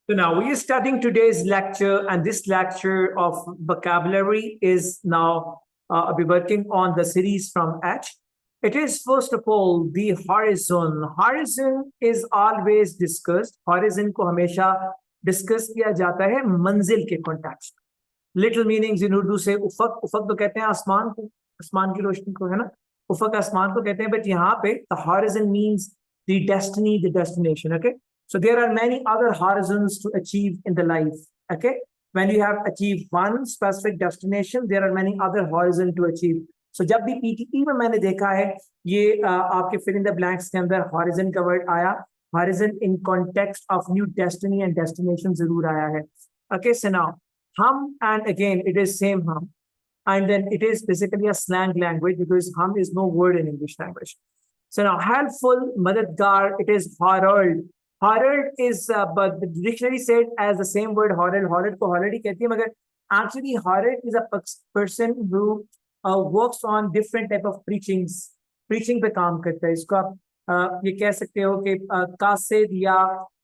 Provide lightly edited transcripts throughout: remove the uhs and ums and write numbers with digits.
So now we are studying today's lecture, and this lecture of vocabulary is now I'll be working on the series from H. It is first of all the horizon. Horizon is always discussed. Horizon को हमेशा discuss किया जाता है मंजिल के context. Little meanings in Urdu से उफक उफक तो कहते हैं आसमान को, आसमान की रोशनी को, है ना? उफक आसमान को कहते हैं, but यहाँ पे the horizon means the destiny, the destination. Okay. So there are many other horizons to achieve in the life. Okay. When you have achieved one specific destination, there are many other horizons to achieve. So जब भी PTE में मैंने देखा है ये आपके fill in the blanks के अंदर horizon का word आया, horizon in context of new destiny and destination जरूर आया है. Okay, so now hum, and again it is same hum, and then it is basically a slang language because hum is no word in English language. So now helpful, madadgar, it is herald. Herald is, but the dictionary said as the same word herald. Herald को herald ही कहती है, मगर actually herald is a person who works on different type of preachings. Preaching पे काम करता है. इसको आप ये कह सकते हो कि कासिद या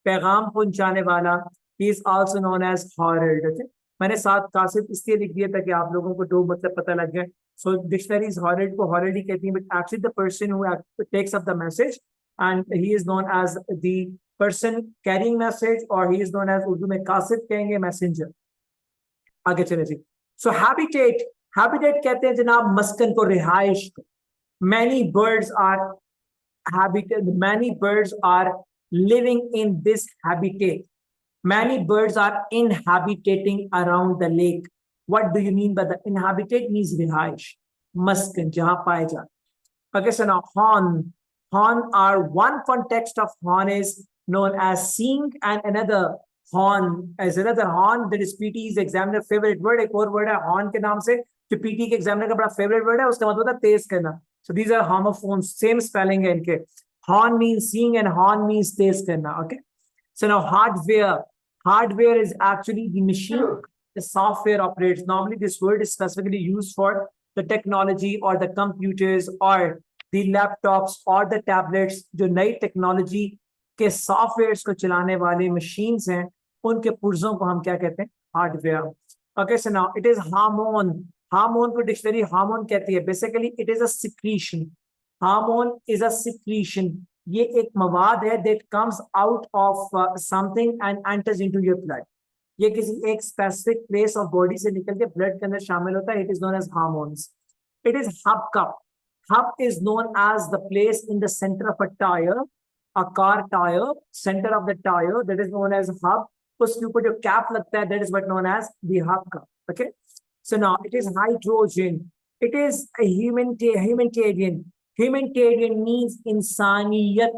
पैगाम पहुंचाने वाला. He is also known as herald. Okay? मैंने साथ कासिद इसलिए लिख दिया ताकि आप लोगों को दो मतलब पता लग जाए. So dictionaries herald को herald ही कहती है, but actually the person who takes up the message, and he is known as the person carrying message, or he is known as Urdu में कासिद कहेंगे, messenger. आगे चले जी. So habitat, habitat कहते हैं जनाब मस्कन को, रिहाइश को. Many birds are habitat. Many birds are living in this habitat. Many birds are inhabiting around the lake. What do you mean by the inhabitat? Means rihaish, maskan, jahan paye jate. Okay, so now horn. Horn are one context of horn is known as sing, and another horn as another horn that is PTE's examiner favorite word. एक और word है horn के नाम से जो PTE के examiner का बड़ा favorite word है, उसका मतलब है तेज करना. So these are homophones, same spelling है इनके. Horn means sing and horn means तेज करना. Okay. So now hardware. Hardware is actually the machine the software operates. Normally this word is specifically used for the technology or the computers or the laptops or the tablets. जो नई technology के softwares को चलाने वाले machines हैं, उनके पुर्जों को हम क्या कहते हैं? Hardware. Okay, so now it is hormone. Hormone को dictionary hormone कहती है. Basically it is a secretion. Hormone is a secretion. ये एक मवाद है that comes out of something and enters into your blood. ये किसी एक specific place of body से निकल के blood के अंदर शामिल होता है. It is known as hormones. It is hubcap. Hub is known as the place in the center of a tire, a car tire, center of the tire, that is known as hub. उसके ऊपर जो cap लगता है, that is what known as the hubcap. Okay. So now it is hydrogen. It is a humanitarian. Humanitarian means insaniyat.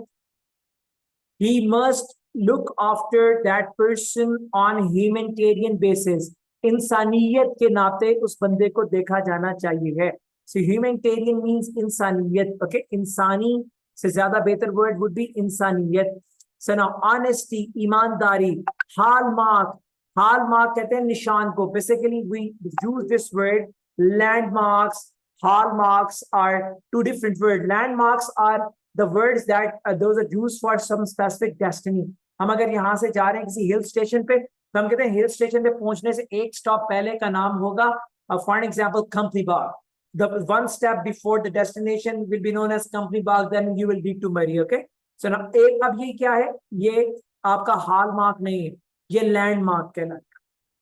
He must look after that person on humanitarian basis. इंसानियत के नाते उस बंदे को देखा जाना चाहिए है. So humanitarian means इंसानियत. Okay, इंसानी से ज्यादा बेहतर word would be इंसानियत. So now honesty, ईमानदारी, hallmark. Hallmark कहते हैं निशान को. Basically we use this word. Landmarks, hallmarks are two different words. Landmarks are the words that those are used for some specific destiny. हम अगर यहाँ से जा रहे हैं किसी हिल स्टेशन पे, तो हम कहते हैं हिल स्टेशन पे पहुंचने से एक स्टॉप पहले का नाम होगा, for example company Bagh. The one step before the destination will be known as company Bagh, then you will need to marry. Okay, so now एक अब ये क्या है? ये आपका hallmark नहीं है, ये landmark कहलाएगा.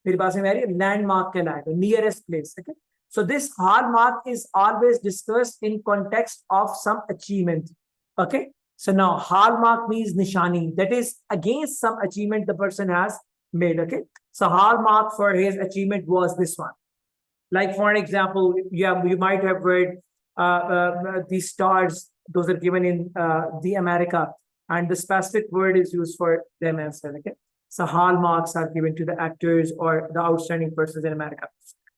मेरी बात में आ रही है? Landmark कहलाएगा, nearest place. Okay. So this hallmark is always discussed in context of some achievement. Okay. So now hallmark means nishani. That is against some achievement the person has made. Okay. So hallmark for his achievement was this one. Like for an example, you might have read these stars. Those are given in the America, and the specific word is used for them as well. Okay. So hallmarks are given to the actors or the outstanding persons in America.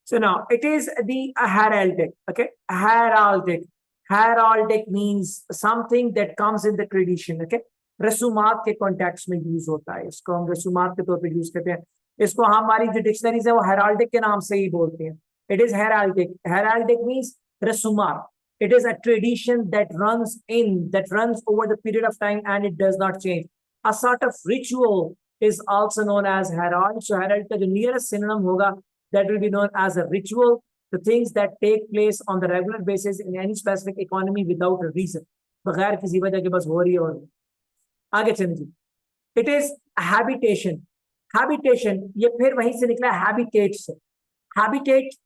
So now it is the heraldic. Okay, heraldic. Heraldic means something that comes in the tradition. Okay, रसूमात के context में use होता है. इसको हम रसूमात के तौर पे use करते हैं. इसको हमारी जो डिक्शनरीज है वो heraldic के नाम से ही बोलते हैं. It is heraldic. Heraldic means रसूमात. It is a tradition that runs over the period of time and it does not change. A sort of ritual is also known as herald. So herald का जो nearest synonym होगा, that will be known as a ritual, the things that take place on the regular basis in any specific economy without a reason, बगैर किसी वजह के बस हो रही है और आगे चलें जी. It is habitation. Habitation ये फिर वहीं से निकला habitate से. Habitate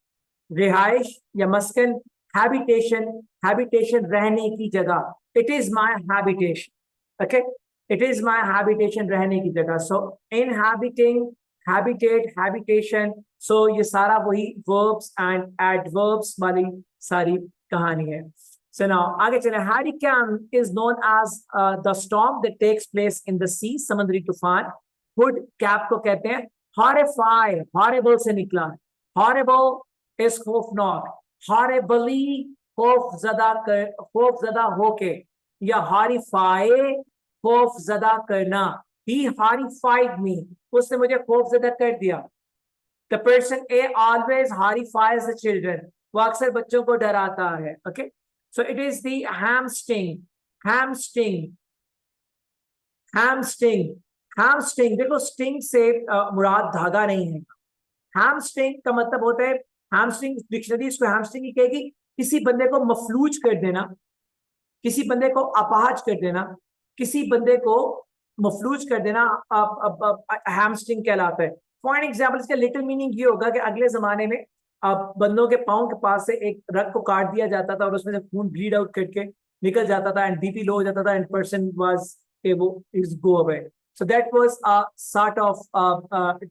रिहाइश या मस्कन, habitation, habitation रहने की जगह. It is my habitation. Okay, it is my habitation रहने की जगह. So inhabiting, habitate, habitation. So ये सारा वही verbs and adverbs वाली सारी कहानी है. So now आगे चले. Hurricane is known as the storm that takes place in the sea. समुद्री तूफान. Hood cap को कहते हैं. Horrify, horrible से निकला है. Horrible is खौफनाक. Horribly खौफजदा होके, या horrify खौफजदा करना. He horrified me. उसने मुझे खौफजदा कर दिया. The person A always horrifies the children. वो अक्सर बच्चों को डराता है. Okay, so it is the hamstring. Hamstring. Hamstring. Hamstring. देखो sting से मुराद धागा नहीं है. Hamstring का मतलब होता है, hamstring डिक्शनरी इसको hamstring ही कहेगी, किसी बंदे को मफलूज कर देना, किसी बंदे को अपाहज कर देना, किसी बंदे को मफलूज कर देना, hamstring कहलाता है. फॉर एग्जाम्पल इसका लिटिल मीनिंग ये होगा कि अगले जमाने में बंदों के पाँव के पास से एक रग को काट दिया जाता था और उसमें से खून ब्लीड आउट करके निकल जाता था, एंड बीपी लो हो जाता था, and person was able to go away. So that was a sort of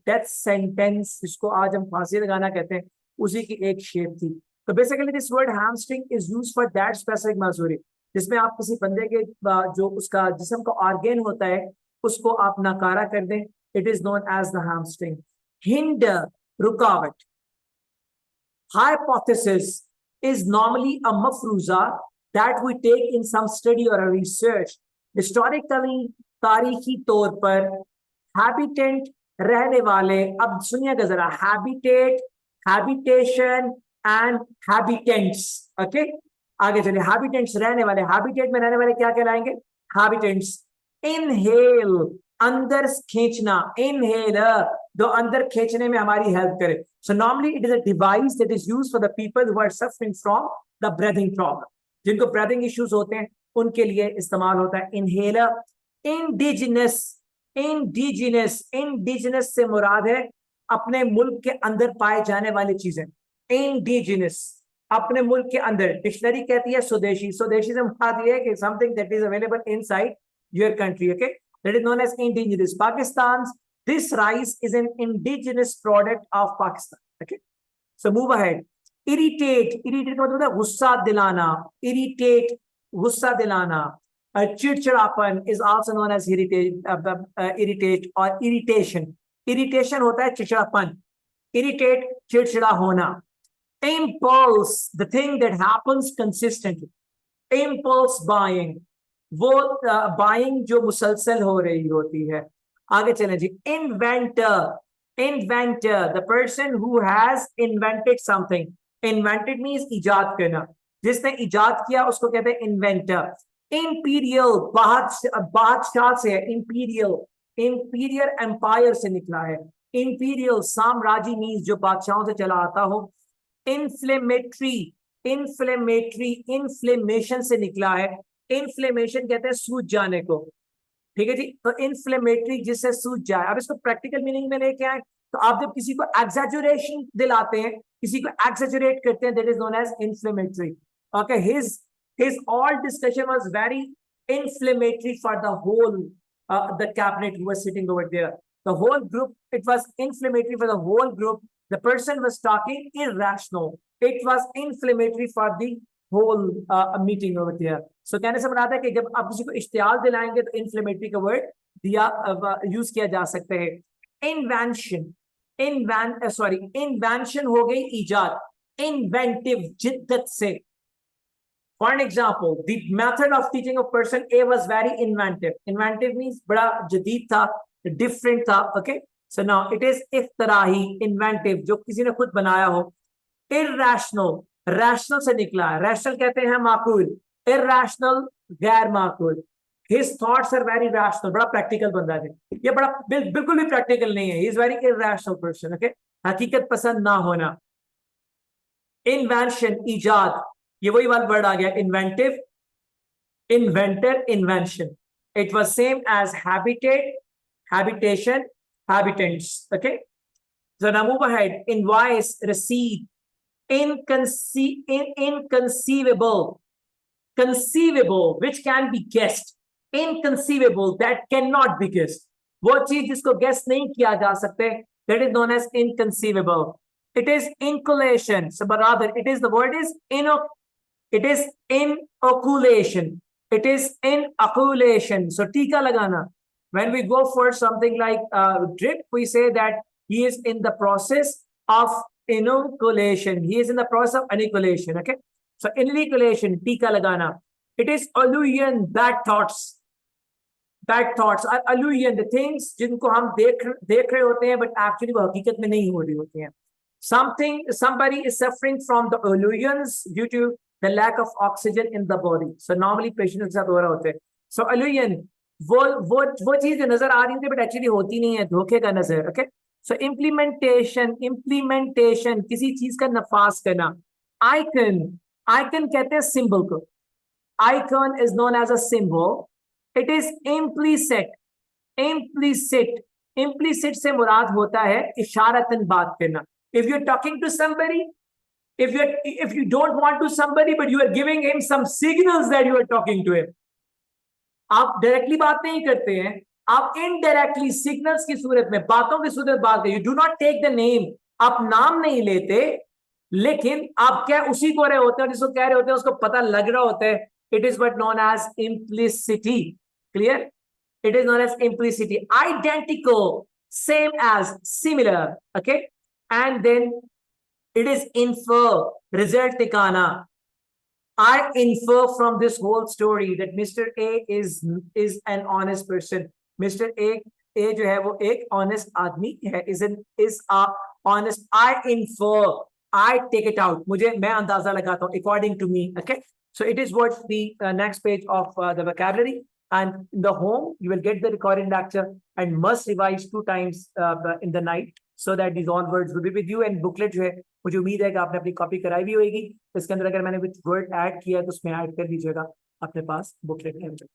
death sentence, जिसको आज हम फांसी लगाना कहते हैं, उसी की एक शेप थी. तो basically this word hamstring is used for that specific माजूरी, जिसमें आप किसी बंदे के जो उसका जिस्म का ऑर्गेन होता है उसको आप नाकारा कर दें. It is known as the hamstring. Hinder, रुकावट. Hypothesis is normally a mafruza that we take in some study or a research. Historically, तारीखी तौर पर habitant रहने वाले. अब सुनिएगा जरा, habitate, habitation and habitants. Okay, आगे चलिए. habitants रहने वाले, habitate में रहने वाले क्या कहलाएंगे? habitants. Inhale, अंदर खींचना. Inhaler, जो अंदर खींचने में हमारी हेल्प करे. So normally it is a device that is used for the people who are suffering from the breathing problem. जिनको breathing issues होते हैं उनके लिए इस्तेमाल होता है inhaler. Indigenous, indigenous, indigenous से मुराद है अपने मुल्क के अंदर पाए जाने वाली चीजें. Indigenous, अपने मुल्क के अंदर. डिक्शनरी कहती है स्वदेशी. स्वदेशी से मुराद ये है कि something that is available inside your country. Okay, that is known as indigenous. Pakistan's this rice is an indigenous product of Pakistan. Okay, so move ahead. Irritate, irritate का मतलब गुस्सा दिलाना. Irritate, गुस्सा दिलाना. चिड़चिड़ापन is also known as irritate, irritate or irritation. Irritation होता है चिड़चिड़ापन. Irritate, चिड़चिड़ा होना. Impulse, the thing that happens consistently. Impulse buying, वो buying जो मुसलसल हो रही होती है. आगे चलें जी. Inventor, inventor, the person who has invented something. Invented means इजाद करना. जिसने इजाद किया उसको कहते हैं inventor. Imperial, बादशाह से है. Imperial, imperial empire से निकला है. Imperial, साम्राज्य means जो बादशाहों से चला आता हो. Inflammatory, inflammatory, inflammation से निकला है. Inflammation कहते हैं सूज जाने को. ठीक है जी. तो inflammatory जिससे सूज जाए. अब इसको प्रैक्टिकल मीनिंग में लेके आए तो आप जब किसी को exaggeration दिलाते हैं, किसी को exaggerate करते हैं, that is known as inflammatory. Okay, his all discussion was very inflammatory for the whole the cabinet who was sitting over there. The whole group, it was inflammatory for the whole group. The person was talking irrational. It was inflammatory for the whole meeting over there. So कहने से बना था कि जब आप किसी को इश्तियाल दिलाएंगे तो inflammatory का word दिया यूज किया जा सकता है. Invention, invention हो गई इजाद. Inventive, जिद्दत से. For an example, the method of teaching a person A was very inventive. Inventive means बड़ा जदीद था, different था. Okay, so now it is इख्तराही, inventive, जो किसी ने खुद बनाया हो. Irrational, rational से निकला है. Rational कहते हैं माकूल. Irrational, गैर माकूल. His thoughts are very rational. बड़ा practical बंदा है ये, बड़ा बिल्कुल भी practical नहीं है. He is very irrational person. Okay, हकीकत पसंद ना होना. Invention, ईजाद, ये वही वाला word आ गया. Inventive, inventor, invention. It was same as habitat, habitation, habitants. Okay, so now move ahead. Invoice, receipt, inconceivable, conceivable, which can be guessed, inconceivable, that cannot be guessed. वो चीज जिसको guess नहीं किया जा सकते, that is known as inconceivable. It is inculation. So, but rather, it is the word is it is inoculation. It is inoculation. So, tika lagana. When we go for something like drip, we say that he is in the process of inoculation. He is in the process of inoculation. Okay. So, inoculation, tika lagana. It is allusion, bad thoughts. Bad thoughts are allusion, the things जिनको हम देख रहे होते हैं, but actually वो हकीकत में नहीं हो रही होती हैं. Somebody is suffering from the illusions due to the lack of oxygen in the body. So normally patient के साथ हो रहा होता है. So illusion, वो चीज जो नजर आ रही होती है, but actually होती नहीं है, धोखे का नजर. Okay. So implementation, किसी चीज का नफाज करना. Icon कहते हैं symbol को. Icon is known as a symbol. It is implicit से मुराद होता है इशारतन बात करना. If you're talking to somebody, if you don't want to somebody, but you are giving him some signals that you are talking to him. आप directly बात नहीं करते हैं, आप इनडायरेक्टली सिग्नल्स की सूरत में, बातों की सूरत बात करते. You do not take the name. आप नाम नहीं लेते, लेकिन आप क्या उसी को रहे होते हैं, जिसको कह रहे होते हैं उसको पता लग रहा होता है. It is what known as implicity. Clear? It is known as implicity. Identical, same as, similar. Okay. And then it is infer, result tikana. I infer from this whole story that Mr. A is an honest person. Mr. A जो है वो एक honest आदमी है, is a honest. I infer, I take it out. मैं अंदाजा लगाता हूँ, according to me. Okay. So it is what the next page of the vocabulary. And in the home, you will get the recorded lecture and must revise 2 times in the night, so that these all words will be with you. And booklet जो है, मुझे उम्मीद है कि आपने अपनी copy कराई भी होगी. इसके अंदर अगर मैंने कुछ वर्ड ऐड किया तो उसमें ऐड कर दीजिएगा अपने पास बुकलेट के अंदर.